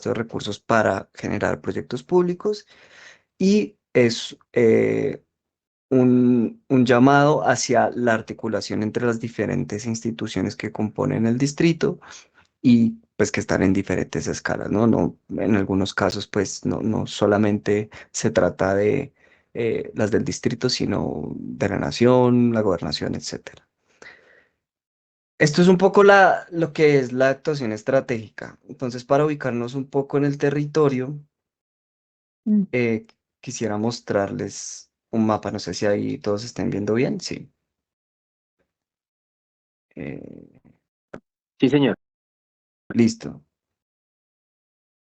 estos recursos para generar proyectos públicos y es un llamado hacia la articulación entre las diferentes instituciones que componen el distrito y pues que están en diferentes escalas, ¿no? No, en algunos casos pues no solamente se trata de las del distrito, sino de la nación, la gobernación, etcétera. Esto es un poco lo que es la actuación estratégica. Entonces, para ubicarnos un poco en el territorio, Mm. eh, quisiera mostrarles un mapa. No sé si ahí todos estén viendo bien. Sí. Eh, Sí, señor. listo.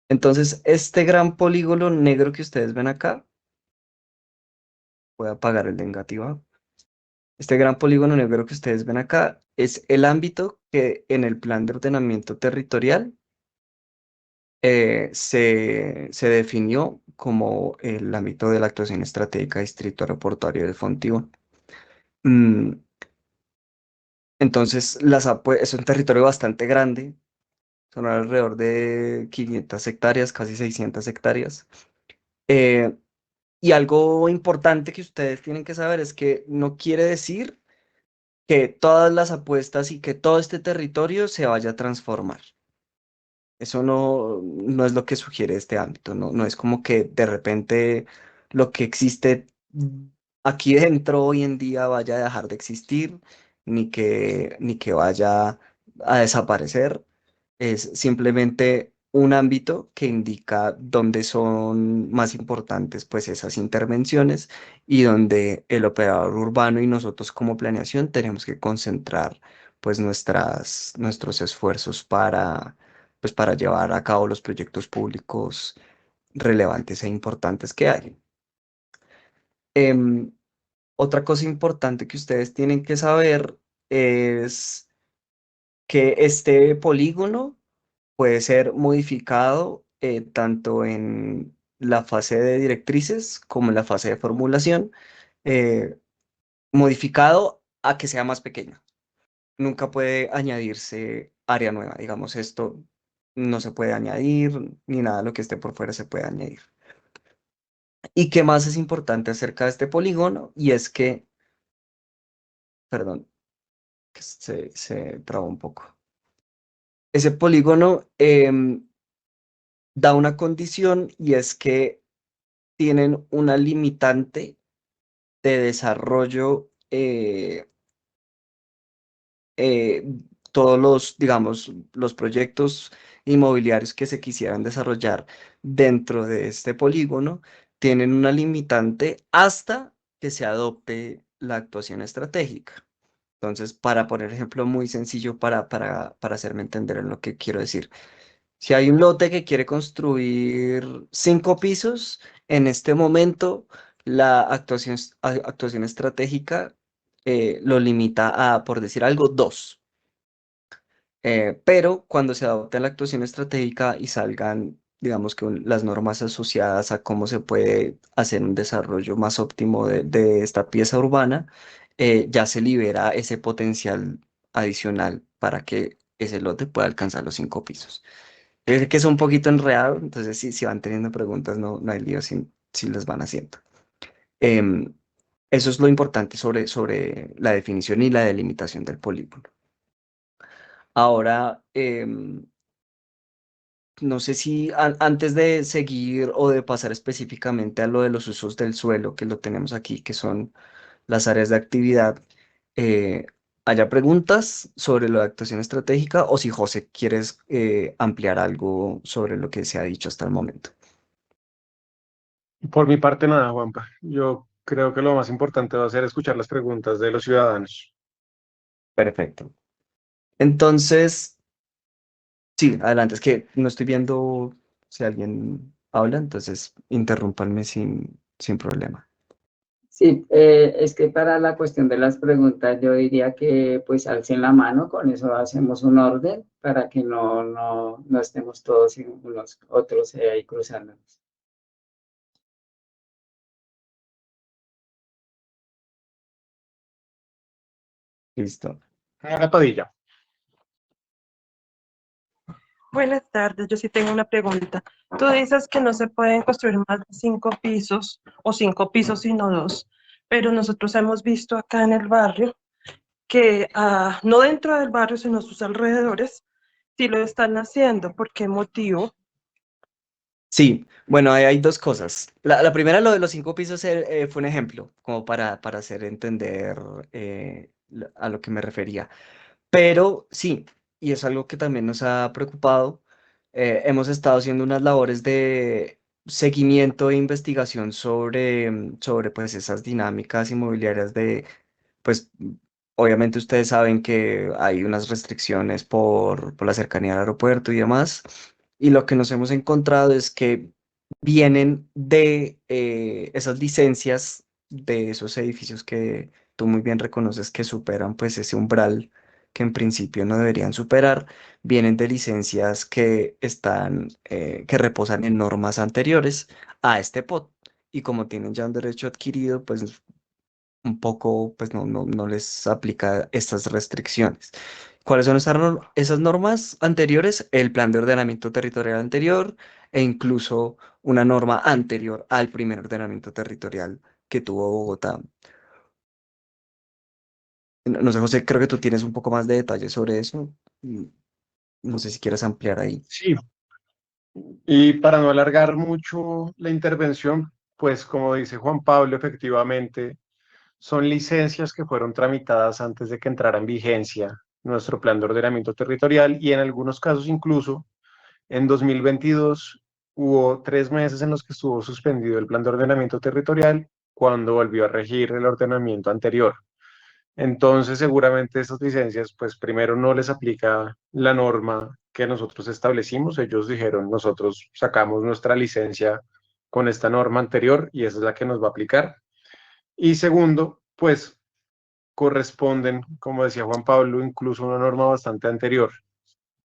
Entonces, este gran polígono negro que ustedes ven acá, voy a apagar el negativo. Este gran polígono negro que ustedes ven acá es el ámbito que en el plan de ordenamiento territorial se definió como el ámbito de la actuación estratégica distrito aeroportuario de Fontibón. Mm, entonces, es un territorio bastante grande, son alrededor de 500 hectáreas, casi 600 hectáreas. Eh, y algo importante que ustedes tienen que saber es que no quiere decir que todas las apuestas y que todo este territorio se vaya a transformar. Eso no es lo que sugiere este ámbito, no es como que de repente lo que existe aquí dentro hoy en día vaya a dejar de existir, ni que vaya a desaparecer. Es simplemente un ámbito que indica dónde son más importantes pues esas intervenciones y donde el operador urbano y nosotros como planeación tenemos que concentrar pues nuestros esfuerzos para llevar a cabo los proyectos públicos relevantes e importantes que hay. Em, Otra cosa importante que ustedes tienen que saber es que este polígono puede ser modificado tanto en la fase de directrices como en la fase de formulación, eh, modificado a que sea más pequeño. Nunca puede añadirse área nueva, digamos, esto no se puede añadir, ni nada de lo que esté por fuera se puede añadir. ¿Y qué más es importante acerca de este polígono? Y es que, perdón, que se trabó un poco. Ese polígono da una condición y es que tienen una limitante de desarrollo, eh, todos los, digamos, los proyectos inmobiliarios que se quisieran desarrollar dentro de este polígono tienen una limitante hasta que se adopte la actuación estratégica. Entonces, para poner ejemplo muy sencillo para hacerme entender en lo que quiero decir. Si hay un lote que quiere construir 5 pisos, en este momento la actuación estratégica lo limita a, por decir algo, 2. Pero cuando se adopte la actuación estratégica y salgan, digamos que las normas asociadas a cómo se puede hacer un desarrollo más óptimo de esta pieza urbana, ya se libera ese potencial adicional para que ese lote pueda alcanzar los 5 pisos. Es que es un poquito enredado, entonces si van teniendo preguntas, no hay lío si las van haciendo. Em, Eso es lo importante sobre la definición y la delimitación del polígono. Ahora, no sé si antes de seguir o de pasar específicamente a lo de los usos del suelo, que lo tenemos aquí, que son las áreas de actividad, eh, haya preguntas sobre lo de actuación estratégica o si José quieres ampliar algo sobre lo que se ha dicho hasta el momento. Por mi parte, nada, Juanpa. Yo creo que lo más importante va a ser escuchar las preguntas de los ciudadanos. Perfecto. Entonces, sí, adelante. Es que no estoy viendo si alguien habla, entonces interrúmpanme sin problema. Sí, es que para la cuestión de las preguntas yo diría que pues alcen la mano, con eso hacemos un orden para que no estemos todos y unos otros ahí cruzándonos. Listo. Ana Padilla. Buenas tardes, yo sí tengo una pregunta. Tú dices que no se pueden construir más de 5 pisos o 5 pisos sino dos, pero nosotros hemos visto acá en el barrio que no dentro del barrio sino sus alrededores sí lo están haciendo. ¿Por qué motivo? Sí, bueno, ahí hay dos cosas. La primera, lo de los 5 pisos, fue un ejemplo, como para hacer entender a lo que me refería. Pero sí, y es algo que también nos ha preocupado. Hemos estado haciendo unas labores de seguimiento e investigación sobre pues, esas dinámicas inmobiliarias pues obviamente ustedes saben que hay unas restricciones por la cercanía al aeropuerto y demás. Y lo que nos hemos encontrado es que vienen de esas licencias de esos edificios que tú muy bien reconoces que superan pues ese umbral que en principio no deberían superar, vienen de licencias que reposan en normas anteriores a este POT. Y como tienen ya un derecho adquirido, pues un poco, pues no les aplica estas restricciones. ¿Cuáles son esas normas anteriores? El plan de ordenamiento territorial anterior e incluso una norma anterior al primer ordenamiento territorial que tuvo Bogotá. No sé, José, creo que tú tienes un poco más de detalles sobre eso. No sé si quieres ampliar ahí. Sí, y para no alargar mucho la intervención, pues como dice Juan Pablo, efectivamente, son licencias que fueron tramitadas antes de que entrara en vigencia nuestro plan de ordenamiento territorial y en algunos casos incluso en 2022 hubo 3 meses en los que estuvo suspendido el plan de ordenamiento territorial cuando volvió a regir el ordenamiento anterior. Entonces, seguramente estas licencias, pues primero no les aplica la norma que nosotros establecimos. Ellos dijeron, nosotros sacamos nuestra licencia con esta norma anterior y esa es la que nos va a aplicar. Y segundo, pues corresponden, como decía Juan Pablo, incluso a una norma bastante anterior.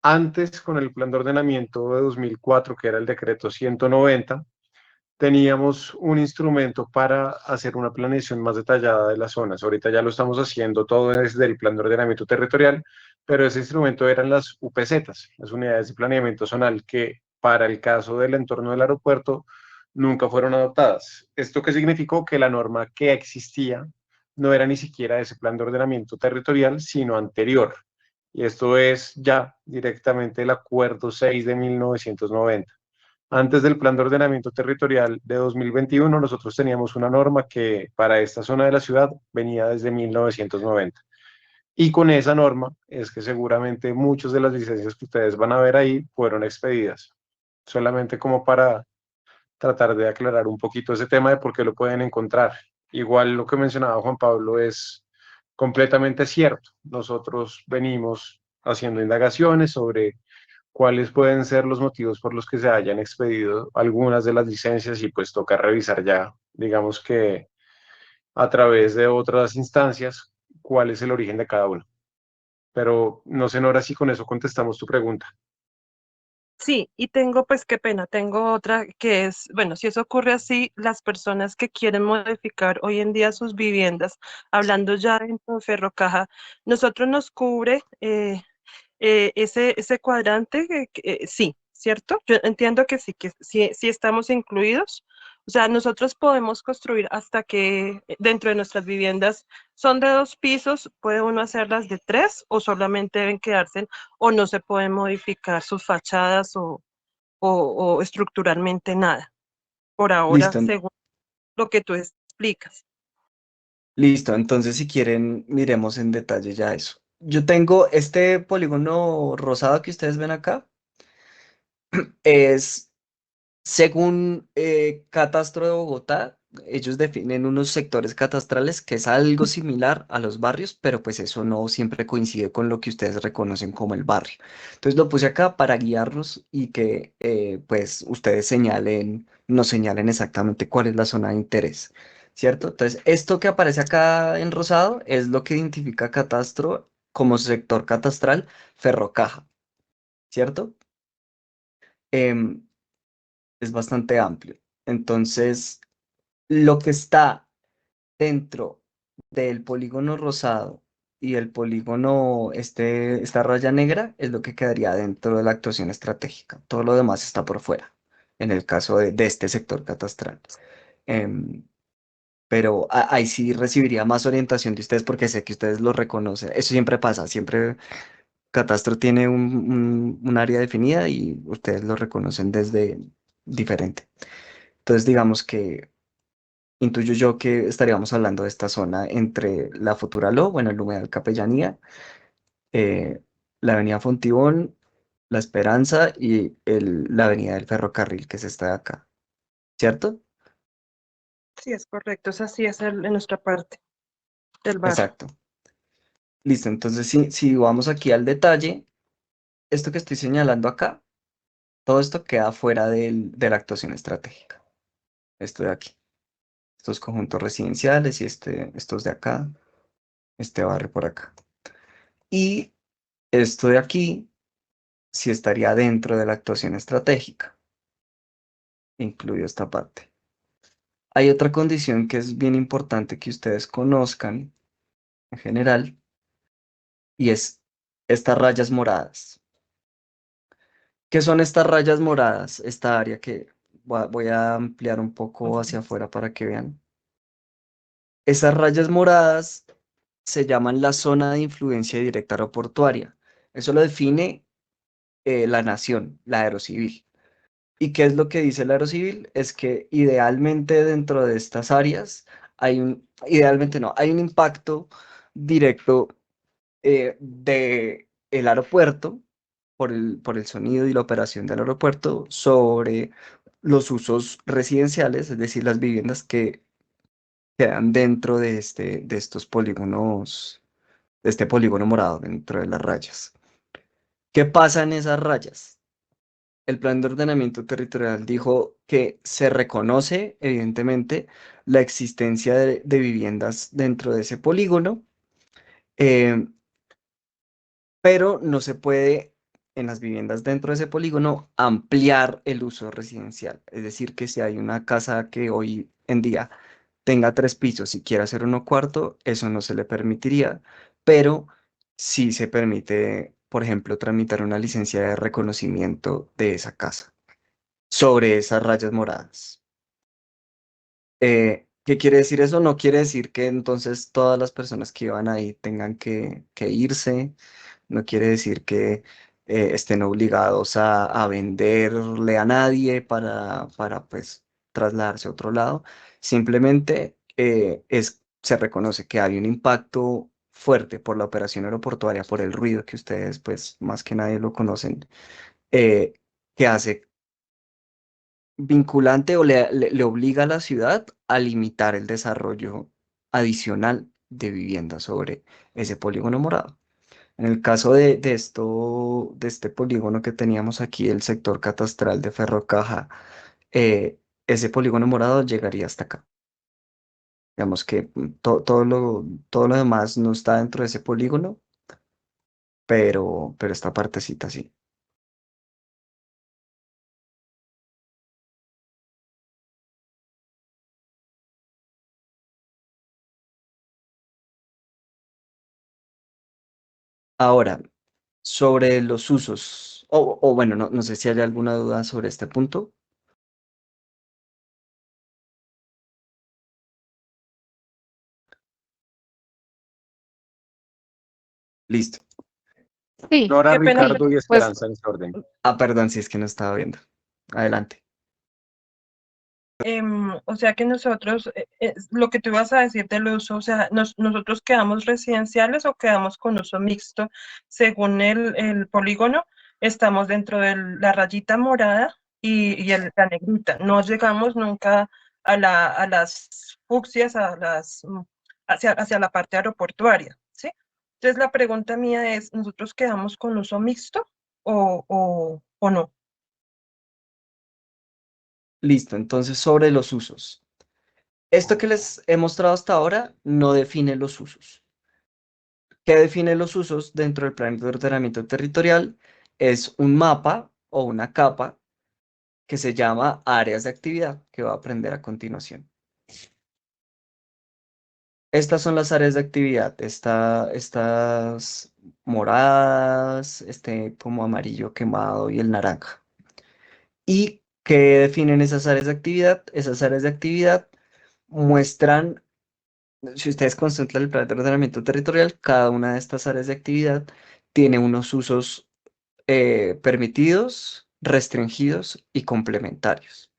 Antes, con el plan de ordenamiento de 2004, que era el decreto 190, teníamos un instrumento para hacer una planeación más detallada de las zonas. Ahorita ya lo estamos haciendo todo desde el plan de ordenamiento territorial, pero ese instrumento eran las UPZ, las unidades de planeamiento zonal, que para el caso del entorno del aeropuerto nunca fueron adoptadas. ¿Esto qué significó? Que la norma que existía no era ni siquiera ese plan de ordenamiento territorial, sino anterior. Y esto es ya directamente el Acuerdo 6 de 1990. Antes del Plan de Ordenamiento Territorial de 2021, nosotros teníamos una norma que para esta zona de la ciudad venía desde 1990. Y con esa norma es que seguramente muchas de las licencias que ustedes van a ver ahí fueron expedidas. Solamente como para tratar de aclarar un poquito ese tema de por qué lo pueden encontrar. Igual lo que mencionaba Juan Pablo es completamente cierto. Nosotros venimos haciendo indagaciones sobre cuáles pueden ser los motivos por los que se hayan expedido algunas de las licencias y pues toca revisar ya, digamos que a través de otras instancias, cuál es el origen de cada uno. Pero no sé, Nora, si con eso contestamos tu pregunta. Sí, y tengo, pues qué pena, tengo otra que es, bueno, si eso ocurre así, las personas que quieren modificar hoy en día sus viviendas, hablando ya en Ferrocaja, nosotros nos cubre ese cuadrante, sí, ¿cierto? Yo entiendo que sí estamos incluidos. O sea, nosotros podemos construir hasta que dentro de nuestras viviendas son de 2 pisos, puede uno hacerlas de 3 o solamente deben quedarse o no se pueden modificar sus fachadas o estructuralmente nada. Por ahora, Listo, según lo que tú explicas. listo. Entonces, si quieren, miremos en detalle ya eso. Yo tengo este polígono rosado que ustedes ven acá. Es según Catastro de Bogotá, ellos definen unos sectores catastrales que es algo similar a los barrios, pero pues eso no siempre coincide con lo que ustedes reconocen como el barrio. Entonces lo puse acá para guiarnos y que pues ustedes nos señalen exactamente cuál es la zona de interés, ¿cierto? Entonces esto que aparece acá en rosado es lo que identifica Catastro como sector catastral Ferrocaja, ¿cierto? Em, es bastante amplio. Entonces, lo que está dentro del polígono rosado y el polígono, esta raya negra, es lo que quedaría dentro de la actuación estratégica. Todo lo demás está por fuera, en el caso de este sector catastral. Em, pero ahí sí recibiría más orientación de ustedes porque sé que ustedes lo reconocen. Eso siempre pasa, siempre Catastro tiene un área definida y ustedes lo reconocen desde diferente. Entonces, digamos que intuyo yo que estaríamos hablando de esta zona entre la futura Lo, bueno, el Humedal Capellanía, eh, la Avenida Fontibón, La Esperanza y la Avenida del Ferrocarril, que es esta de acá, ¿cierto? Sí, es correcto, esa sí es en nuestra parte del barrio. Exacto. Listo, entonces si vamos aquí al detalle, esto que estoy señalando acá, todo esto queda fuera de la actuación estratégica. Esto de aquí, estos conjuntos residenciales y estos de acá, este barrio por acá. Y esto de aquí sí estaría dentro de la actuación estratégica, incluido esta parte. Hay otra condición que es bien importante que ustedes conozcan en general y es estas rayas moradas. ¿Qué son estas rayas moradas? Esta área que voy a ampliar un poco hacia afuera para que vean. Esas rayas moradas se llaman la zona de influencia directa aeroportuaria. Eso lo define la nación, la aerocivil. ¿Y qué es lo que dice el aerocivil? Es que idealmente dentro de estas áreas idealmente no, hay un impacto directo de el aeropuerto por el sonido y la operación del aeropuerto sobre los usos residenciales, es decir, las viviendas que quedan dentro de estos polígonos, de este polígono morado dentro de las rayas. ¿Qué pasa en esas rayas? El plan de ordenamiento territorial dijo que se reconoce, evidentemente, la existencia de viviendas dentro de ese polígono, eh, pero no se puede, en las viviendas dentro de ese polígono, ampliar el uso residencial. Es decir, que si hay una casa que hoy en día tenga 3 pisos y quiera hacer uno cuarto, eso no se le permitiría, pero sí se permite, por ejemplo, tramitar una licencia de reconocimiento de esa casa sobre esas rayas moradas. ¿Qué quiere decir eso? No quiere decir que entonces todas las personas que iban ahí tengan que irse, no quiere decir que estén obligados a venderle a nadie para pues trasladarse a otro lado. Simplemente se reconoce que hay un impacto fuerte por la operación aeroportuaria, por el ruido que ustedes pues más que nadie lo conocen, eh, que hace vinculante o le obliga a la ciudad a limitar el desarrollo adicional de vivienda sobre ese polígono morado. En el caso de este polígono que teníamos aquí, el sector catastral de Ferrocaja, ese polígono morado llegaría hasta acá. Digamos que todo lo demás no está dentro de ese polígono, pero esta partecita sí. Ahora, sobre los usos, o bueno, no sé si hay alguna duda sobre este punto. Listo. Sí, Nora, Qué pena. sí, Ricardo y pues Esperanza en ese orden. Ah, perdón, si es que no estaba viendo. Adelante. O sea que nosotros, lo que tú ibas a decir del uso, o sea, nosotros quedamos residenciales o quedamos con uso mixto, según el polígono, estamos dentro de la rayita morada la negrita, no llegamos nunca a las fucsias, hacia la parte aeroportuaria, ¿sí? Entonces la pregunta mía es, ¿nosotros quedamos con uso mixto o no? Listo, entonces sobre los usos. Esto que les he mostrado hasta ahora no define los usos. ¿Qué define los usos dentro del plan de ordenamiento territorial? Es un mapa o una capa que se llama áreas de actividad, que va a aprender a continuación. Estas son las áreas de actividad. Estas moradas, este como amarillo quemado y el naranja. ¿Y qué definen esas áreas de actividad? Esas áreas de actividad muestran, si ustedes consultan el plan de ordenamiento territorial, cada una de estas áreas de actividad tiene unos usos permitidos, restringidos y complementarios.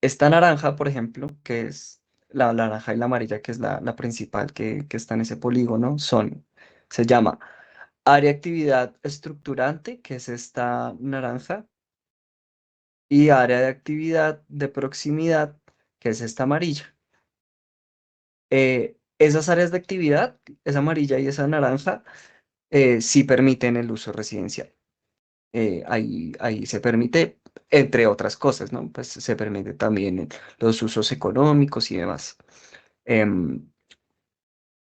Esta naranja, por ejemplo, que es la naranja y la amarilla, que es la principal que está en ese polígono, se llama área de actividad estructurante, que es esta naranja, y área de actividad de proximidad, que es esta amarilla. Esas áreas de actividad, esa amarilla y esa naranja, sí permiten el uso residencial. Ahí se permite, entre otras cosas, ¿no? Pues se permite también los usos económicos y demás. Em,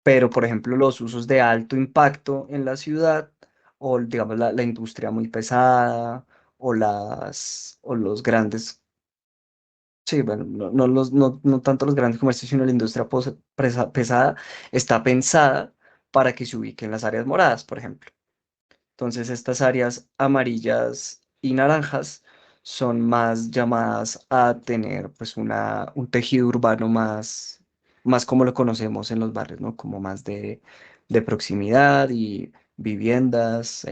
pero, por ejemplo, los usos de alto impacto en la ciudad, o digamos la industria muy pesada, o los grandes, sí, bueno, no tanto los grandes comercios, sino la industria pesada, está pensada para que se ubique en las áreas moradas, por ejemplo. Entonces, estas áreas amarillas y naranjas son más llamadas a tener pues un tejido urbano más como lo conocemos en los barrios, ¿no? Como más de proximidad y viviendas,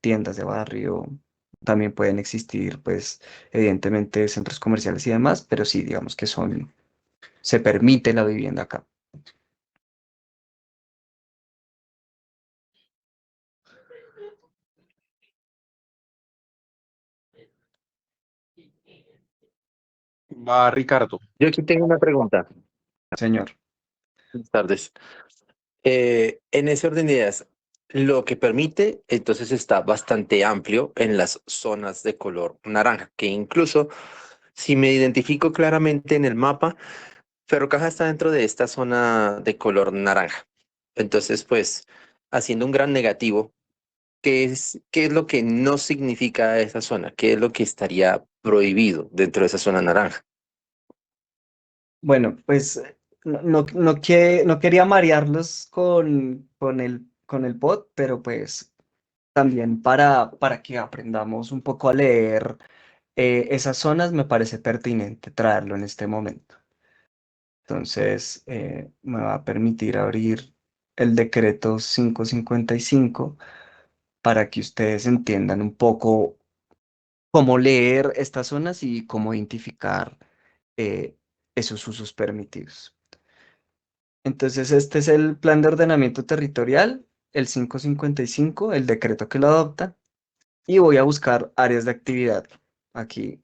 tiendas de barrio. También pueden existir, pues, evidentemente, centros comerciales y demás, pero sí, digamos que se permite la vivienda acá. Va Ricardo. Yo aquí tengo una pregunta. Señor. Buenas tardes. En ese orden de ideas, lo que permite, entonces está bastante amplio en las zonas de color naranja, que incluso si me identifico claramente en el mapa, Ferrocaja está dentro de esta zona de color naranja. Entonces, pues, haciendo un gran negativo, qué es lo que no significa esa zona? ¿Qué es lo que estaría prohibido dentro de esa zona naranja? Bueno, pues no quería marearlos con el bot, pero pues también para que aprendamos un poco a leer esas zonas me parece pertinente traerlo en este momento. Entonces, me va a permitir abrir el decreto 555 para que ustedes entiendan un poco cómo leer estas zonas y cómo identificar eh, esos usos permitidos. Entonces, este es el plan de ordenamiento territorial, el 555, el decreto que lo adopta, y voy a buscar áreas de actividad. Aquí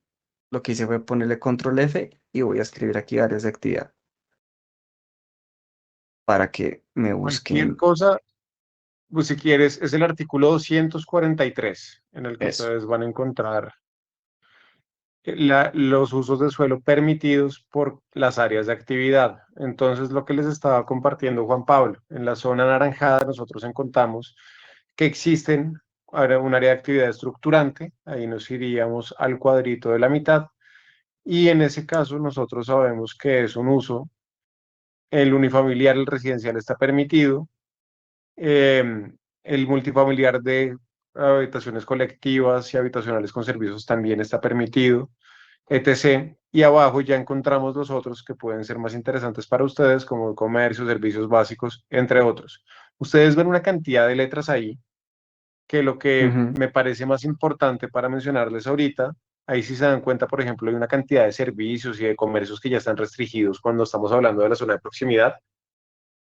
lo que hice fue ponerle control F y voy a escribir aquí áreas de actividad para que me Cualquier busquen cosa, pues si quieres, es el artículo 243 en el que eso. ustedes van a encontrar los usos de suelo permitidos por las áreas de actividad. Entonces, lo que les estaba compartiendo Juan Pablo, en la zona anaranjada nosotros encontramos que existen ahora un área de actividad estructurante, ahí nos iríamos al cuadrito de la mitad, y en ese caso nosotros sabemos que es un uso, el unifamiliar, el residencial está permitido, el multifamiliar de habitaciones colectivas y habitacionales con servicios también está permitido, etc. Y abajo ya encontramos los otros que pueden ser más interesantes para ustedes, como comercio, servicios básicos, entre otros. Ustedes ven una cantidad de letras ahí que lo que Ujú. me parece más importante para mencionarles ahorita, ahí sí se dan cuenta, por ejemplo, hay una cantidad de servicios y de comercios que ya están restringidos cuando estamos hablando de la zona de proximidad.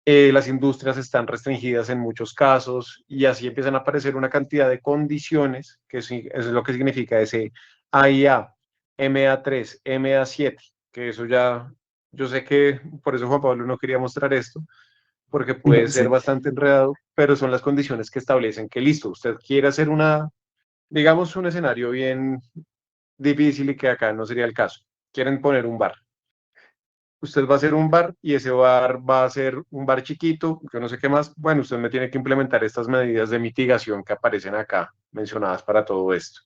Las industrias están restringidas en muchos casos y así empiezan a aparecer una cantidad de condiciones, que sí, eso es lo que significa ese AIA, MA3, MA7, que eso ya, yo sé que por eso Juan Pablo no quería mostrar esto, porque puede ser Sí. bastante enredado, pero son las condiciones que establecen que listo, usted quiere hacer digamos, un escenario bien difícil y que acá no sería el caso. Quieren poner un bar. Usted va a hacer un bar y ese bar va a ser un bar chiquito, yo no sé qué más. Bueno, usted me tiene que implementar estas medidas de mitigación que aparecen acá, mencionadas para todo esto.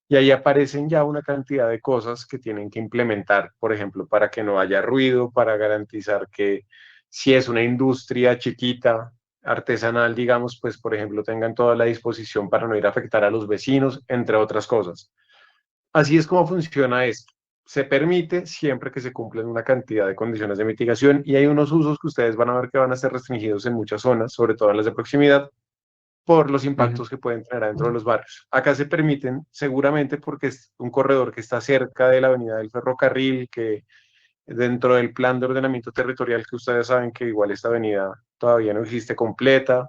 Y ahí aparecen ya una cantidad de cosas que tienen que implementar, por ejemplo, para que no haya ruido, para garantizar que Si es una industria chiquita, artesanal, digamos, pues por ejemplo tengan toda la disposición para no ir a afectar a los vecinos, entre otras cosas. Así es como funciona esto. Se permite siempre que se cumplen una cantidad de condiciones de mitigación y hay unos usos que ustedes van a ver que van a ser restringidos en muchas zonas, sobre todo en las de proximidad, por los Ujú. impactos que pueden tener adentro de los barrios. Acá se permiten seguramente porque es un corredor que está cerca de la avenida del ferrocarril, que dentro del plan de ordenamiento territorial, que ustedes saben que igual esta avenida todavía no existe completa,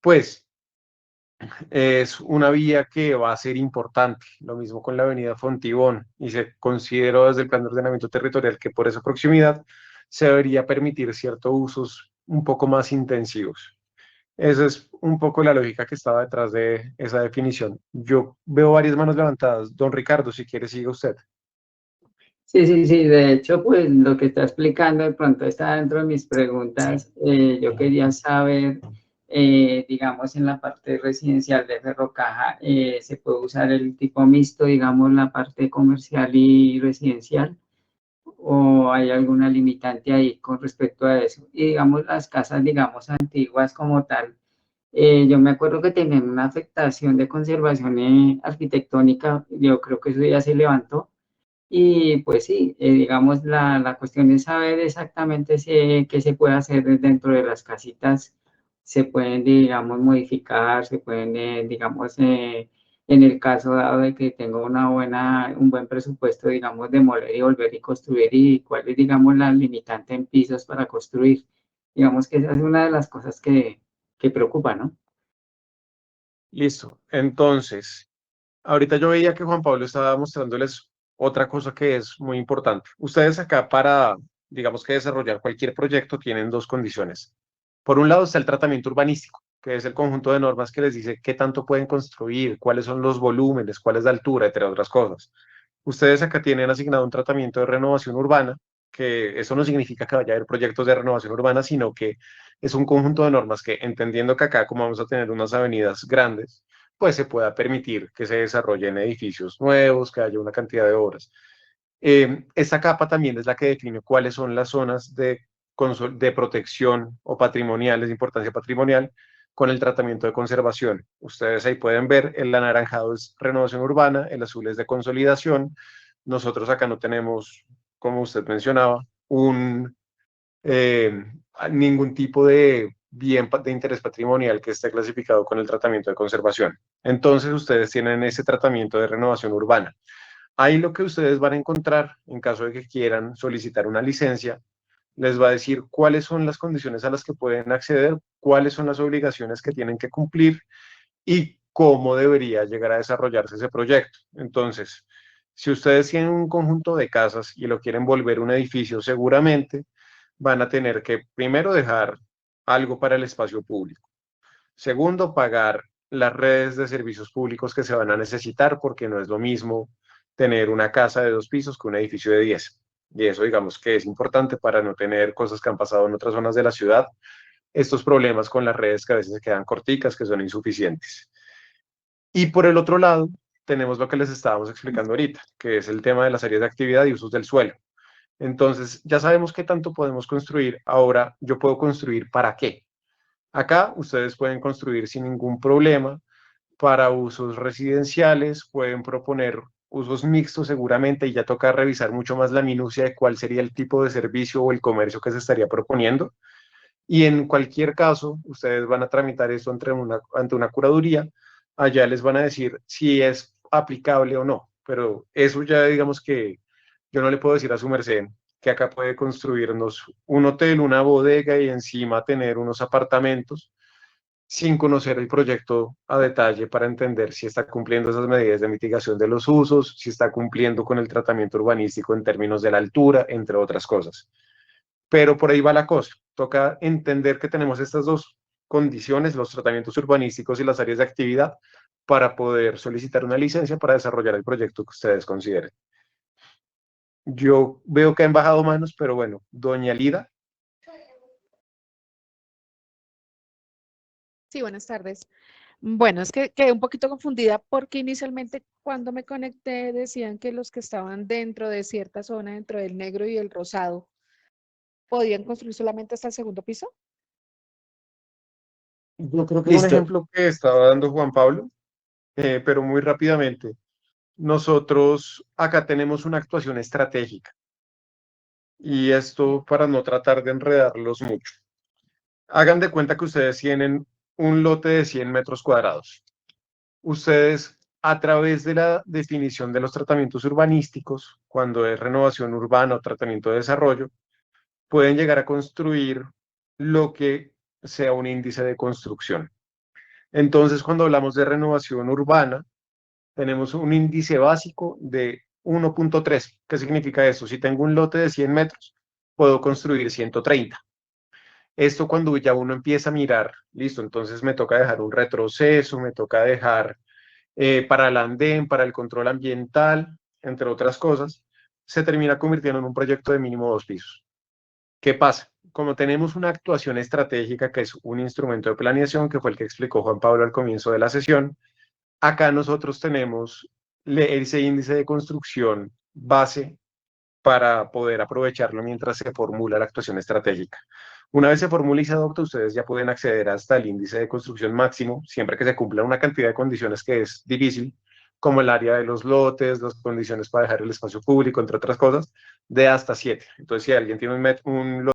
pues es una vía que va a ser importante. Lo mismo con la avenida Fontibón y se consideró desde el plan de ordenamiento territorial que por esa proximidad se debería permitir ciertos usos un poco más intensivos. Esa es un poco la lógica que estaba detrás de esa definición. Yo veo varias manos levantadas. Don Ricardo, si quiere, siga usted. Sí, sí, sí, de hecho, pues lo que está explicando de pronto está dentro de mis preguntas. Yo quería saber, digamos, en la parte residencial de Ferrocaja, ¿se puede usar el tipo mixto, digamos, la parte comercial y residencial? ¿O hay alguna limitante ahí con respecto a eso? Y digamos, las casas, digamos, antiguas como tal, yo me acuerdo que tenían una afectación de conservación arquitectónica, yo creo que eso ya se levantó. Y pues sí, digamos, la cuestión es saber exactamente qué se puede hacer dentro de las casitas. Se pueden, digamos, modificar, se pueden, digamos, en el caso dado de que tenga un buen presupuesto, digamos, demoler y volver y construir y cuál es, digamos, la limitante en pisos para construir. Digamos que esa es una de las cosas que preocupa, ¿no? Listo. Entonces, ahorita yo veía que Juan Pablo estaba mostrándoles otra cosa que es muy importante. Ustedes acá para, digamos que desarrollar cualquier proyecto tienen dos condiciones. Por un lado está el tratamiento urbanístico, que es el conjunto de normas que les dice qué tanto pueden construir, cuáles son los volúmenes, cuál es la altura, entre otras cosas. Ustedes acá tienen asignado un tratamiento de renovación urbana, que eso no significa que vaya a haber proyectos de renovación urbana, sino que es un conjunto de normas que, entendiendo que acá, como vamos a tener unas avenidas grandes, pues se pueda permitir que se desarrollen edificios nuevos, que haya una cantidad de obras. Esta capa también es la que define cuáles son las zonas de protección o patrimoniales, de importancia patrimonial, con el tratamiento de conservación. Ustedes ahí pueden ver, el anaranjado es renovación urbana, el azul es de consolidación. Nosotros acá no tenemos, como usted mencionaba, eh, ningún tipo de bien de interés patrimonial que esté clasificado con el tratamiento de conservación. Entonces, ustedes tienen ese tratamiento de renovación urbana. Ahí lo que ustedes van a encontrar, en caso de que quieran solicitar una licencia, les va a decir cuáles son las condiciones a las que pueden acceder, cuáles son las obligaciones que tienen que cumplir y cómo debería llegar a desarrollarse ese proyecto. Entonces, si ustedes tienen un conjunto de casas y lo quieren volver un edificio, seguramente van a tener que primero dejar algo para el espacio público. Segundo, pagar las redes de servicios públicos que se van a necesitar porque no es lo mismo tener una casa de 2 pisos que un edificio de 10. Y eso digamos que es importante para no tener cosas que han pasado en otras zonas de la ciudad, estos problemas con las redes que a veces se quedan corticas, que son insuficientes. Y por el otro lado, tenemos lo que les estábamos explicando ahorita, que es el tema de las áreas de actividad y usos del suelo. Entonces, ya sabemos qué tanto podemos construir. Ahora, yo puedo construir para qué. Acá ustedes pueden construir sin ningún problema para usos residenciales, pueden proponer usos mixtos seguramente y ya toca revisar mucho más la minucia de cuál sería el tipo de servicio o el comercio que se estaría proponiendo. Y en cualquier caso, ustedes van a tramitar esto ante una curaduría, allá les van a decir si es aplicable o no, pero eso ya digamos que yo no le puedo decir a su merced que acá puede construirnos un hotel, una bodega y encima tener unos apartamentos sin conocer el proyecto a detalle para entender si está cumpliendo esas medidas de mitigación de los usos, si está cumpliendo con el tratamiento urbanístico en términos de la altura, entre otras cosas. Pero por ahí va la cosa. Toca entender que tenemos estas dos condiciones, los tratamientos urbanísticos y las áreas de actividad, para poder solicitar una licencia para desarrollar el proyecto que ustedes consideren. Yo veo que han bajado manos, pero bueno, doña Lida. Sí, buenas tardes. Bueno, es que quedé un poquito confundida porque inicialmente cuando me conecté decían que los que estaban dentro de cierta zona, dentro del negro y el rosado, podían construir solamente hasta el segundo piso. Yo creo que un Listo. ejemplo que estaba dando Juan Pablo, pero muy rápidamente. Nosotros acá tenemos una actuación estratégica y esto para no tratar de enredarlos mucho. Hagan de cuenta que ustedes tienen un lote de 100 metros cuadrados. Ustedes, a través de la definición de los tratamientos urbanísticos, cuando es renovación urbana o tratamiento de desarrollo, pueden llegar a construir lo que sea un índice de construcción. Entonces, cuando hablamos de renovación urbana, tenemos un índice básico de 1.3. ¿Qué significa eso? Si tengo un lote de 100 metros, puedo construir 130. Esto cuando ya uno empieza a mirar, listo, entonces me toca dejar un retroceso, me toca dejar para el andén, para el control ambiental, entre otras cosas, se termina convirtiendo en un proyecto de mínimo 2 pisos. ¿Qué pasa? Como tenemos una actuación estratégica que es un instrumento de planeación, que fue el que explicó Juan Pablo al comienzo de la sesión, acá nosotros tenemos ese índice de construcción base para poder aprovecharlo mientras se formula la actuación estratégica. Una vez se formula y se adopta, ustedes ya pueden acceder hasta el índice de construcción máximo, siempre que se cumpla una cantidad de condiciones que es difícil, como el área de los lotes, las condiciones para dejar el espacio público, entre otras cosas, de hasta 7. Entonces, si alguien tiene un lote